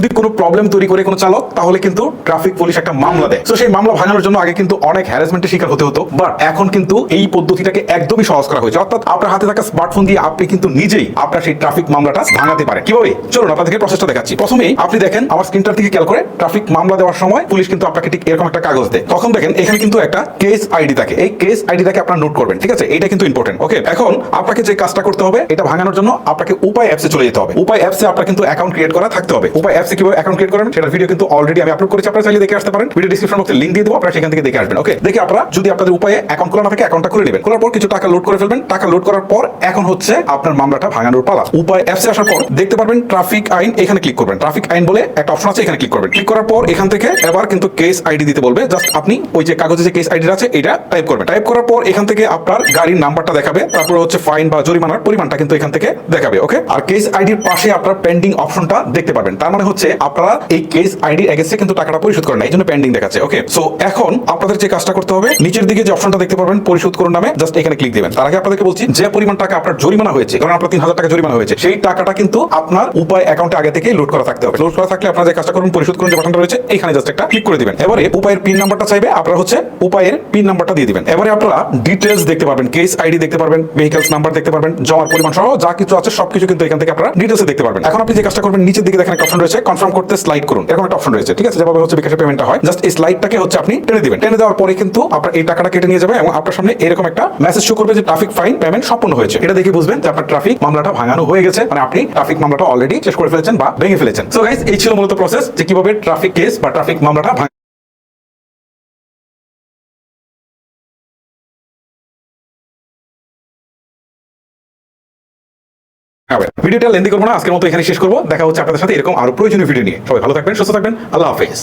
যদি কোনো প্রবলেম তৈরি করে কোনো চালক, তাহলে কিন্তু ট্রাফিক পুলিশ একটা মামলা দেয়। তো সেই মামলা ভাঙানোর জন্য আগে কিন্তু অনেক হ্যারাসমেন্টের শিকার হতে হতো, বাট এখন কিন্তু এই পদ্ধতিটাকে একদমই সহজ করা হয়েছে। অর্থাৎ আপনার হাতে থাকা স্মার্টফোন দিয়ে আপনি কিন্তু নিজেই আপনার সেই ট্রাফিক মামলাটা ভাঙাতে পারেন। কিভাবে? চলুন আপনাদেরকে প্রসেসটা দেখাচ্ছি। প্রথমেই আপনি দেখেন আমার স্ক্রিনটার দিকে খেয়াল করে, ট্রাফিক মামলা দেওয়ার সময় পুলিশ কিন্তু আপনাকে ঠিক এরকম একটা কাগজ দেয়। তখন দেখেন এখানে কিন্তু একটা কেস আইডি থাকে। এই কেস আইডিটাকে আপনারা নোট করবেন, ঠিক আছে? এটা কিন্তু ইম্পর্টেন্ট। ওকে, এখন আপনাকে যে কাজটা করতে হবে, এটা ভাঙানোর জন্য আপনাকে উপায় অ্যাপসে চলে যেতে হবে। উপায় অ্যাপসে আপনার কিন্তু অ্যাকাউন্ট ক্রিয়েট করা থাকতে হবে। উপায় অ্যাপসে কিভাবে অ্যাকাউন্ট ক্রিয়েট করবেন সেটার ভিডিও কিন্তু অলরেডি আমি আপলোড করেছি, আপনারা চাইলে দেখে আসতে পারেন। ভিডিও ডেসক্রিপশন বক্সে লিংক দিয়ে দেবো, আপনারা সেখান থেকে দেখে আসবেন। ওকে, দেখে আপনারা যদি আপনাদের উপায়ে অ্যাকাউন্ট খোলা না থাকে অ্যাকাউন্টটা খুলে নেবেন। খোলার পর কিছু টাকা লোড করে ফেলবেন। টাকা লোড করার পর এখন হচ্ছে আপনার মামলাটা ভাঙানোর পালা। উপায় অ্যাপসে আসার পর দেখতে পারবেন ট্রাফিক আইন, এখানে ক্লিক করবেন। ট্রাফিক আইন বলে একটা অপশন আছে, এখানে ক্লিক করবেন। ক্লিক করার পর এখান থেকে এবার কিন্তু কেস আইডি দিতে বলবে। জাস্ট আপনি ওই যে কাগজে যে কেস আইডি আছে এটা টাইপ করবেন। টাইপ করার পর এখান থেকে আপনার গাড়ির নাম্বারটা দেখাবে, তারপর হচ্ছে ফাইন বা জরিমানার পরিমাণটা কিন্তু এখান থেকে দেখাবে। ওকে, আর কেস আইডির পাশে আপনার পেন্ডিং অপশনটা দেখতে পাবেন। তার মানে হচ্ছে আপনারা এই কেস আইডির এগেইনস্টে কিন্তু টাকাটা পরিশোধ করেন না, এই জন্য পেন্ডিং দেখাচ্ছে। ওকে, সো এখন আপনাদের যে কাজটা করতে হবে, নিচের দিকে যে অপশনটা দেখতে পারবেন পরিশোধ করুন নামে, জাস্ট এখানে ক্লিক দিবেন। তার আগে আপনাদেরকে বলছি, যে পরিমাণ টাকা আপনার জরিমানা হয়েছে, কারণ আপনার 3000 টাকা জরিমানা হয়েছে, সেই টাকাটা কিন্তু আপনার উপায় অ্যাকাউন্টে আগে থেকে লোড করা থাকতে হবে। লোড করা থাকলে আপনারা যে কাজটা করবেন, পরিশোধ করুন যে বাটনটা রয়েছে এখানে জাস্ট একটা ক্লিক করে দিবেন। এবারে উপায়ের পিন নাম্বারটা চাইবে, আপনারা হচ্ছে উপায়ের পিন নাম্বারটা দিয়ে দিবেন। এবারে আপনারা ডিটেইলস দেখতে পারবেন, কেস আইডি দেখতে পারবেন, ভেহিকলস নাম্বার দেখতে পারবেন, জমার পরিমাণ সহ যা কিছু আছে সবকিছু কিন্তু এখান থেকে আপনারা ডিটেইলসে দেখতে পারবেন। এখন আপনি যে কাজটা করবেন, নিচের দিকে দেখেন একটা অপশন রয়েছে কনফার্ম করতে স্লাইড করুন, এরকম একটা অপশন রয়েছে, ঠিক আছে? যেভাবে হচ্ছে বিকাশের পেমেন্টটা হয়, জাস্ট এই স্লাইডটাকে হচ্ছে আপনি টেনে দিবেন। টেনে দেওয়ার পরে কিন্তু আপনার এই টাকাটা কেটে নিয়ে যাবে এবং আপনার সামনে এরকম একটা মেসেজ শো করবে যে ট্রাফিক ফাইন পেমেন্ট সম্পূর্ণ হয়েছে। এটা দেখে বুঝবেন যে আপনার ট্রাফিক মামলাটা ভাঙানো হয়ে গেছে, মানে আপনি ট্রাফিক মামলাটা অলরেডি শেষ করে ফেলেছেন বা ভেঙে ফেলেছেন। সো গাইস, এই ছিল মূলত প্রসেস যে কিভাবে ট্রাফিক কেস বা ট্রাফিক মামলাটা ভিডিওটা লেন্দি করবো না, আজকের মতো এখানে শেষ করবো। দেখা হচ্ছে আপনাদের সাথে এরকম আরো প্রয়োজনীয় ভিডিও নিয়ে। সবাই ভালো থাকবেন, সুস্থ থাকবেন। আল্লাহ হাফেজ।